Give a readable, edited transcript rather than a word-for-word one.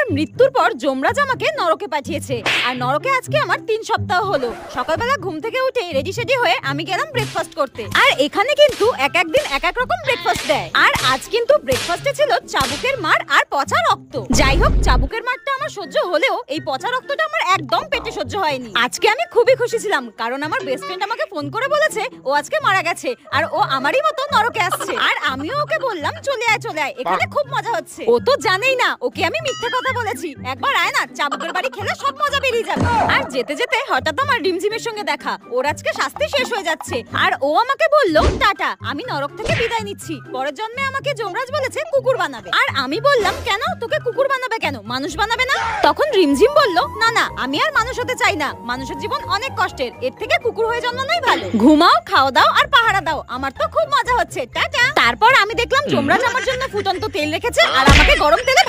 আমার মৃত্যুর পর যমরাজ আমাকে নরকে পাঠিয়েছে। আর নরকে আজকে আমার 3 সপ্তাহ হলো। সকালবেলা ঘুম থেকে উঠে রেডি সেডি হয়ে আমি গেলাম ব্রেকফাস্ট করতে। আর এখানে কিন্তু এক এক দিন এক এক রকম ব্রেকফাস্ট দেয়। আর আজ কিন্তু ব্রেকফাস্টে ছিল চাবুকের মার আর পচা রক্ত। যাই হোক, চাবুকের মারটা আমার সহ্য হলেও এই পচা রক্তটা আমার একদম পেটে সহ্য হয়নি। আজকে আমি খুবই খুশি ছিলাম, কারণ আমার বেস্ট ফ্রেন্ড আমাকে ফোন করে বলেছে ও আজকে মারা গেছে আর ও আমারই মতো নরকে আসছে। আর আমিও ওকে বললাম চলে আয় চলে আয়, এখানে খুব মজা হচ্ছে। ও তো জানেই না ওকে আমি মিথ্যে কথা বলেছি। একবার আয় না, চাবুকের বাড়ি খেলে সব মজা বেরিয়ে যাবে। আর যেতে যেতে হঠাৎ আমার রিমঝিমের সঙ্গে দেখা। ওর আজকে শাস্তি শেষ হয়ে যাচ্ছে আর ও আমাকে বলল টাটা, আমি নরক থেকে বিদায় নিচ্ছি। পরের জন্মে আমাকে যমরাজ বলেছে কুকুর বানাবে। আর আমি বললাম কেন, তোকে কুকুর বানাবে কেন, মানুষ বানাবে না? তখন রিমঝিম বলল না না, আমি আর মানুষ হতে চাই না। মানুষের জীবন অনেক কষ্টের, এর থেকে কুকুর হয়ে জন্মানোই ভালো। ঘুমাও, খাও দাও আর পাহারা দাও, আমার তো খুব মজা হচ্ছে, টাটা। তারপর আমি দেখলাম যমরাজ আমার জন্য ফুটন্ত তেল রেখেছে আর আমাকে গরম তেলে